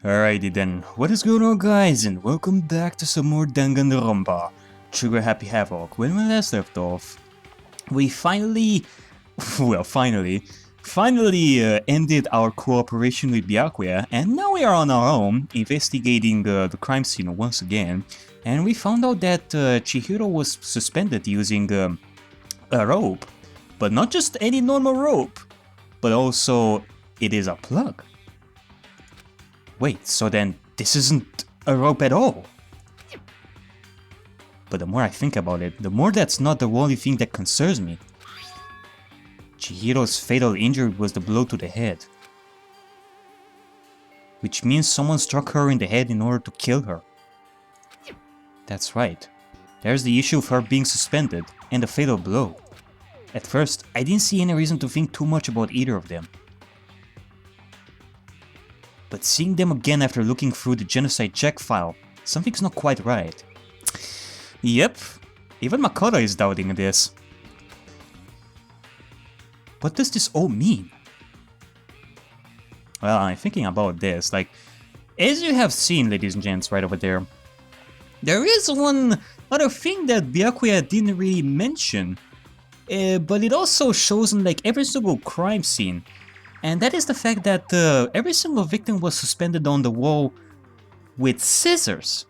Alrighty then, what is going on guys, and welcome back to some more Danganronpa. Trigger Happy Havoc. When we last left off, we finally ended our cooperation with Byakuya, and now we are on our own, investigating the crime scene once again, and we found out that Chihiro was suspended using a rope, but not just any normal rope, but also it is a plug. Wait, so then this isn't a rope at all? But the more I think about it, the more that's not the only thing that concerns me. Chihiro's fatal injury was the blow to the head. Which means someone struck her in the head in order to kill her. That's right. There's the issue of her being suspended, and the fatal blow. At first, I didn't see any reason to think too much about either of them. But seeing them again after looking through the genocide check file, something's not quite right. Yep, even Makoto is doubting this. What does this all mean? Well, I'm thinking about this, as you have seen, ladies and gents, right over there, there is one other thing that Byakuya didn't really mention, but it also shows in every single crime scene. And that is the fact that every single victim was suspended on the wall with scissors.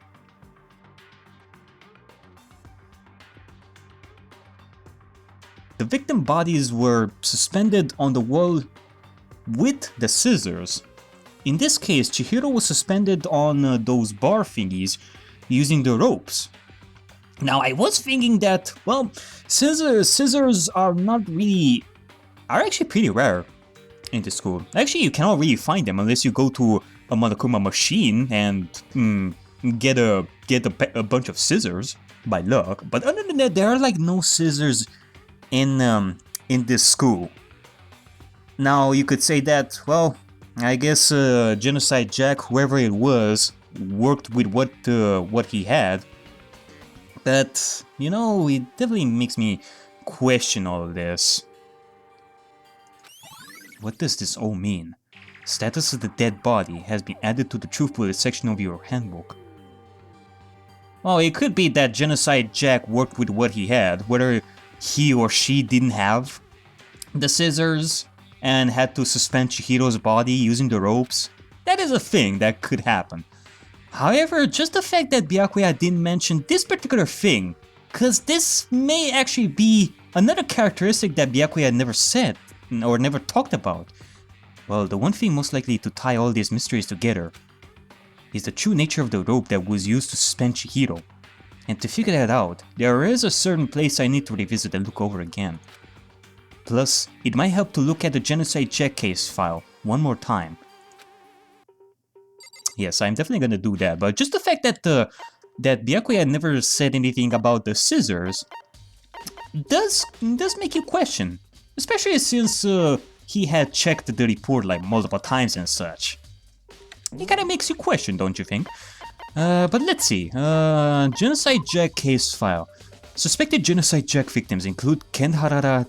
The victim bodies were suspended on the wall with the scissors. In this case, Chihiro was suspended on those bar thingies using the ropes. Now, I was thinking that, well, scissors are actually pretty rare in the school. Actually, you cannot really find them unless you go to a Monokuma machine and get a bunch of scissors by luck. But other than that, there are no scissors in this school. Now you could say that, well, I guess Genocide Jack, whoever it was, worked with what he had. But you know, it definitely makes me question all of this. What does this all mean? Status of the dead body has been added to the truth bullet section of your handbook. Well, it could be that Genocide Jack worked with what he had, whether he or she didn't have the scissors and had to suspend Chihiro's body using the ropes. That is a thing that could happen. However, just the fact that Byakuya didn't mention this particular thing, cause this may actually be another characteristic that Byakuya never said or never talked about. Well, the one thing most likely to tie all these mysteries together is the true nature of the rope that was used to suspend Chihiro. And to figure that out, there is a certain place I need to revisit and look over again. Plus, it might help to look at the genocide check case file one more time. Yes, I'm definitely gonna do that, but just the fact that that Byakuya never said anything about the scissors does make you question. Especially since he had checked the report multiple times and such. It kinda makes you question, don't you think? But let's see. Genocide Jack case file. Suspected genocide Jack victims include Ken Harada,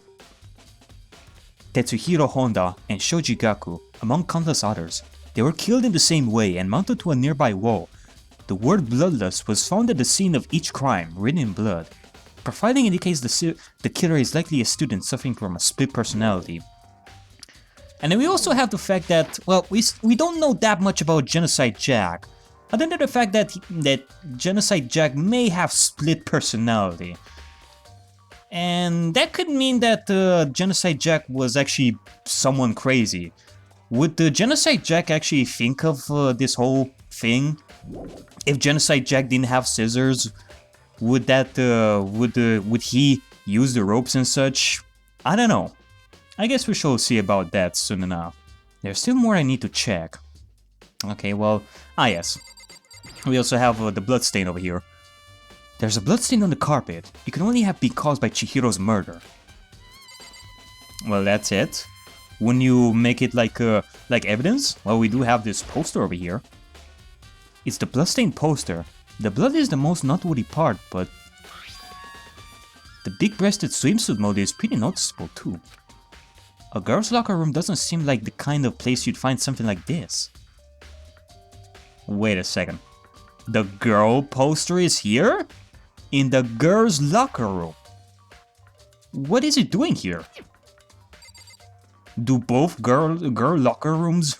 Tetsuhiro Honda, and Shoji Gaku, among countless others. They were killed in the same way and mounted to a nearby wall. The word bloodless was found at the scene of each crime, written in blood. Profiling indicates the killer is likely a student suffering from a split personality. And then we also have the fact that, well, we don't know that much about Genocide Jack, other than the fact that Genocide Jack may have split personality. And that could mean that Genocide Jack was actually someone crazy. Would the Genocide Jack actually think of this whole thing? If Genocide Jack didn't have scissors, would he use the ropes and such? I don't know. I guess we shall see about that soon enough. There's still more I need to check. Okay, well, yes. We also have the bloodstain over here. There's a bloodstain on the carpet. It can only have been caused by Chihiro's murder. Well, that's it. When you make it like evidence, well, we do have this poster over here. It's the bloodstain poster. The blood is the most noteworthy part, but the big-breasted swimsuit mode is pretty noticeable too. A girl's locker room doesn't seem like the kind of place you'd find something like this. Wait a second. The girl poster is here? In the girls' locker room. What is it doing here? Do both girl locker rooms...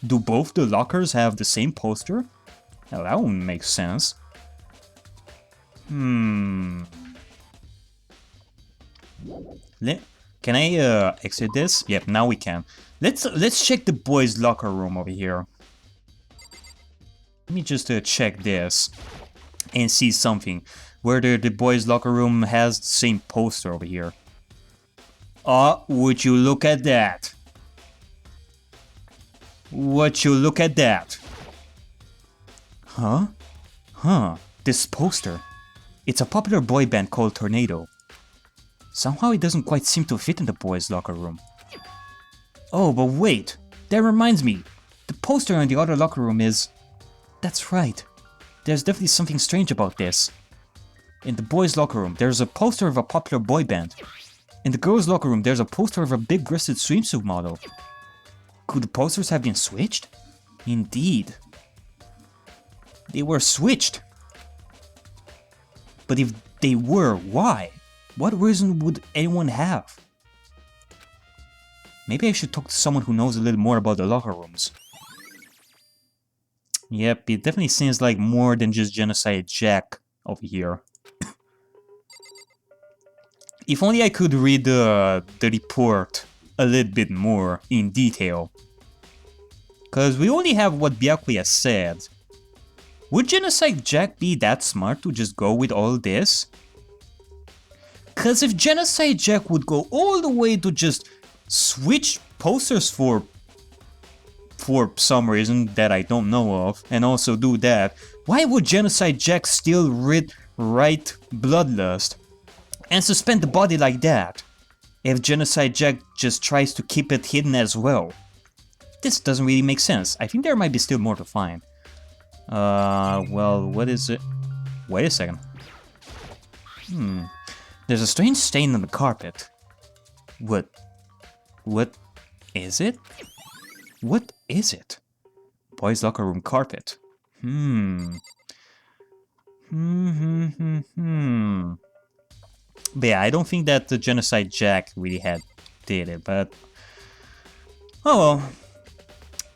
Do both the lockers have the same poster? Well, that wouldn't make sense. Can I exit this? Yep, now we can. Let's check the boys' locker room over here. Let me just check this and see something. Whether the boys' locker room has the same poster over here. Oh, would you look at that? Would you look at that? Huh? This poster. It's a popular boy band called Tornado. Somehow it doesn't quite seem to fit in the boys' locker room. Oh, but wait! That reminds me! The poster in the other locker room is... That's right. There's definitely something strange about this. In the boys' locker room, there's a poster of a popular boy band. In the girls' locker room, there's a poster of a big-breasted swimsuit model. Could the posters have been switched? Indeed. They were switched. But if they were, why? What reason would anyone have? Maybe I should talk to someone who knows a little more about the locker rooms. Yep, it definitely seems like more than just Genocide Jack over here. If only I could read the report a little bit more in detail. Cause we only have what Byakuya said. Would Genocide Jack be that smart to just go with all this? Cause if Genocide Jack would go all the way to just switch posters for some reason that I don't know of, and also do that, why would Genocide Jack still write Bloodlust and suspend the body like that, if Genocide Jack just tries to keep it hidden as well? This doesn't really make sense. I think there might be still more to find. Well, what is it? Wait a second. There's a strange stain on the carpet. What is it? What is it? Boys' locker room carpet. But yeah, I don't think that the Genocide Jack really did it, but... Oh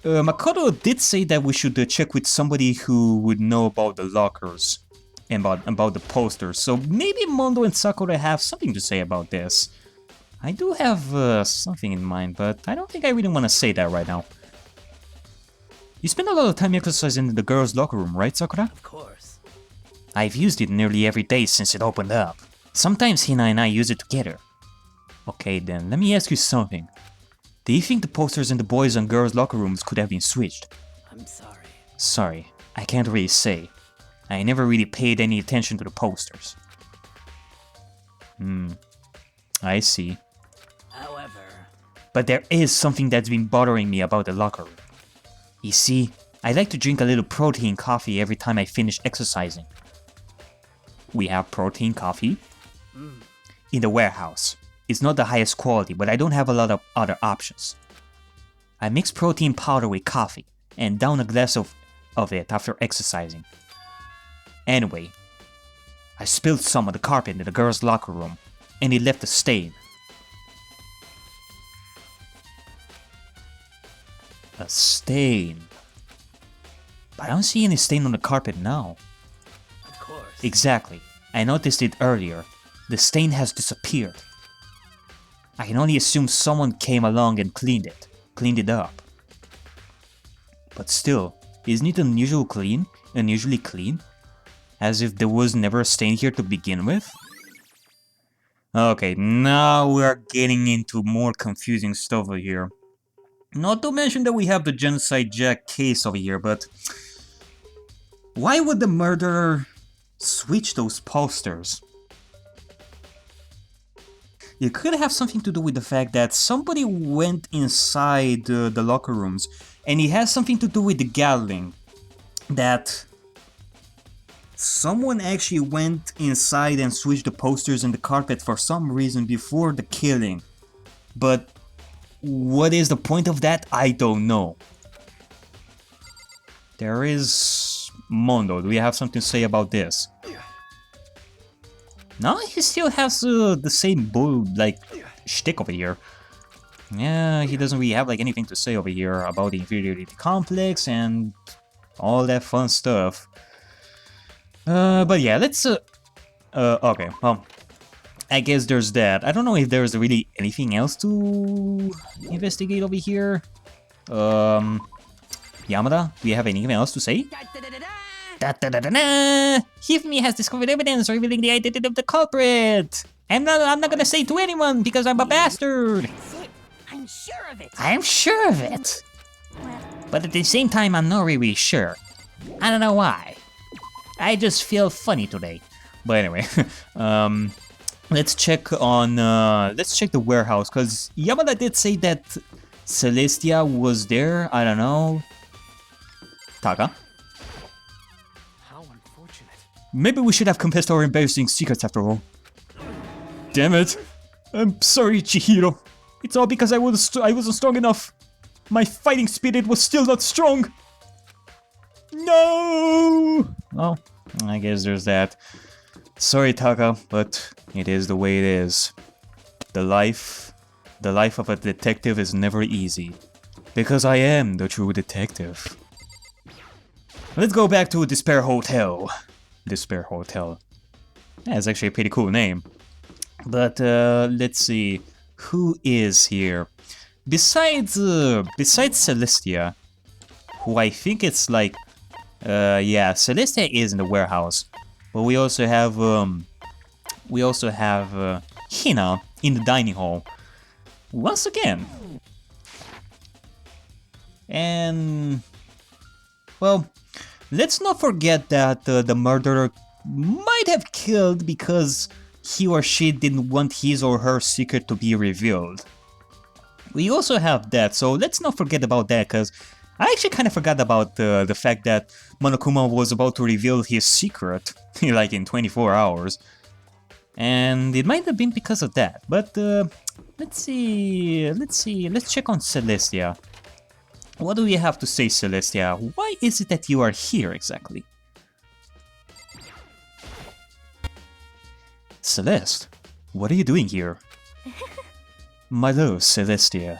well. Makoto did say that we should check with somebody who would know about the lockers and about the posters, so maybe Mondo and Sakura have something to say about this. I do have something in mind, but I don't think I really want to say that right now. You spend a lot of time exercising in the girls' locker room, right, Sakura? Of course. I've used it nearly every day since it opened up. Sometimes Hina and I use it together. Okay then, let me ask you something. Do you think the posters in the boys' and girls' locker rooms could have been switched? I'm sorry. Sorry, I can't really say. I never really paid any attention to the posters. I see. However... But there is something that's been bothering me about the locker room. You see, I like to drink a little protein coffee every time I finish exercising. We have protein coffee in the warehouse. It's not the highest quality, but I don't have a lot of other options. I mix protein powder with coffee and down a glass of it after exercising. Anyway, I spilled some on the carpet in the girls' locker room, and it left a stain. A stain. But I don't see any stain on the carpet now. Of course. Exactly. I noticed it earlier. The stain has disappeared. I can only assume someone came along and cleaned it up. But still, isn't it unusually clean? As if there was never a stain here to begin with? Okay, now we are getting into more confusing stuff over here. Not to mention that we have the Genocide Jack case over here, but... why would the murderer switch those posters? It could have something to do with the fact that somebody went inside the locker rooms, and it has something to do with the Gatling. That someone actually went inside and switched the posters and the carpet for some reason before the killing. But what is the point of that? I don't know. There is Mondo. Do we have something to say about this? No, he still has the same bull, like, shtick over here. Yeah, he doesn't really have, like, anything to say over here about the inferiority complex and all that fun stuff. But yeah, let's, okay, well, I guess there's that. I don't know if there's really anything else to investigate over here. Yamada, do you have anything else to say? Hifumi has discovered evidence revealing the identity of the culprit. I'm not gonna say to anyone because I'm a bastard. I'm sure of it. I'm sure of it. But at the same time, I'm not really sure. I don't know why. I just feel funny today. But anyway, let's check the warehouse, because Yamada did say that Celestia was there. I don't know. Taka? How unfortunate. Maybe we should have confessed our embarrassing secrets after all. Damn it. I'm sorry, Chihiro. It's all because I wasn't strong enough. My fighting spirit was still not strong. No! Well, I guess there's that. Sorry, Taka, but it is the way it is. The life of a detective is never easy. Because I am the true detective. Let's go back to Despair Hotel. Despair Hotel. That's actually a pretty cool name. But let's see, who is here? Besides Celestia, who I think it's like, yeah, Celestia is in the warehouse. But we also have Hina in the dining hall. Once again. And well, let's not forget that the murderer might have killed because he or she didn't want his or her secret to be revealed. We also have that, so let's not forget about that, because I actually kind of forgot about the fact that Monokuma was about to reveal his secret, like in 24 hours. And it might have been because of that, but let's check on Celestia. What do you have to say, Celestia? Why is it that you are here exactly? Celeste, what are you doing here? My love, Celestia.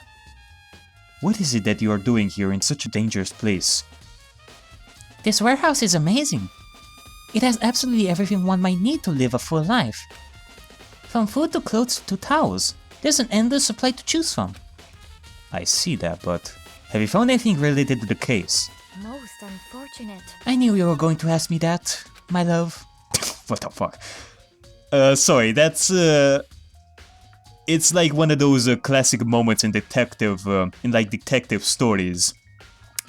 What is it that you are doing here in such a dangerous place? This warehouse is amazing. It has absolutely everything one might need to live a full life. From food to clothes to towels, there's an endless supply to choose from. I see that, but have you found anything related to the case? Most unfortunate. I knew you were going to ask me that, my love. What the fuck? Sorry, that's it's like one of those classic moments in detective stories,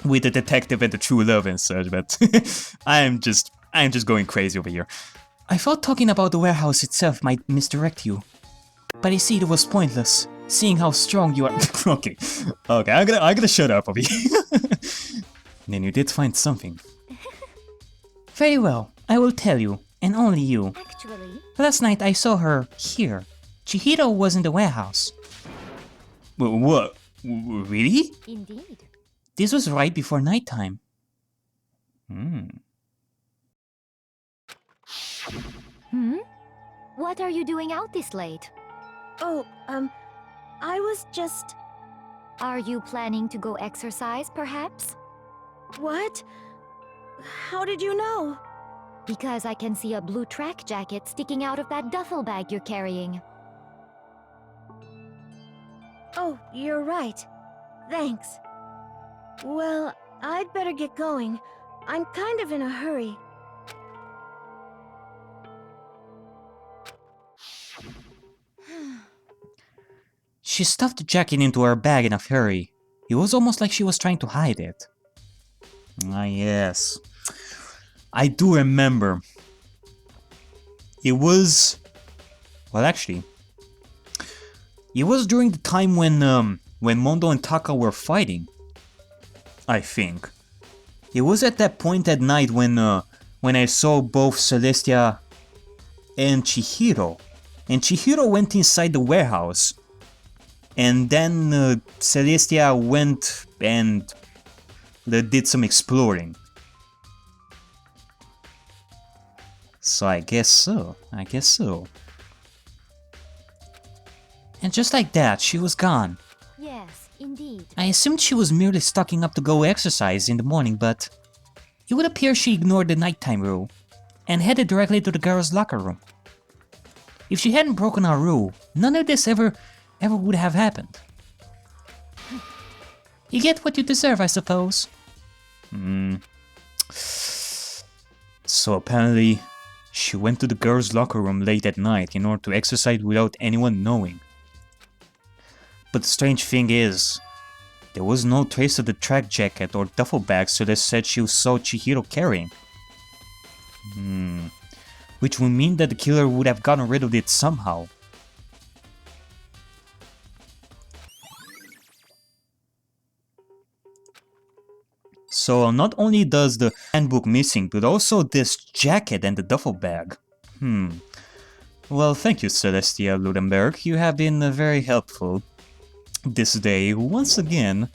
with the detective and the true love and such. But I am just going crazy over here. I thought talking about the warehouse itself might misdirect you, but I see it was pointless, seeing how strong you are. Okay, I'm gonna shut up over here. Then you did find something. Very well, I will tell you, and only you. Actually, Last night I saw her here. Chihiro was in the warehouse. What? Really? indeed. This was right before nighttime. What are you doing out this late? Oh, I was just... Are you planning to go exercise, perhaps? What? How did you know? Because I can see a blue track jacket sticking out of that duffel bag you're carrying. Oh, you're right. Thanks. Well, I'd better get going. I'm kind of in a hurry. She stuffed the jacket into her bag in a hurry. It was almost like she was trying to hide it. Ah, yes. I do remember. It was... Well, actually... It was during the time when Mondo and Taka were fighting. I think. It was at that point at night when I saw both Celestia and Chihiro. And Chihiro went inside the warehouse. And then Celestia went and did some exploring. So I guess so. And just like that, she was gone. Yes, indeed. I assumed she was merely stocking up to go exercise in the morning, but it would appear she ignored the nighttime rule and headed directly to the girls' locker room. If she hadn't broken our rule, none of this ever would have happened. You get what you deserve, I suppose. So apparently, she went to the girls' locker room late at night in order to exercise without anyone knowing. But the strange thing is, there was no trace of the track jacket or duffel bag Celeste said she saw Chihiro carrying. Which would mean that the killer would have gotten rid of it somehow. So not only does the handbook missing, but also this jacket and the duffel bag. Well, thank you, Celestia Ludenberg. You have been very helpful this day once again.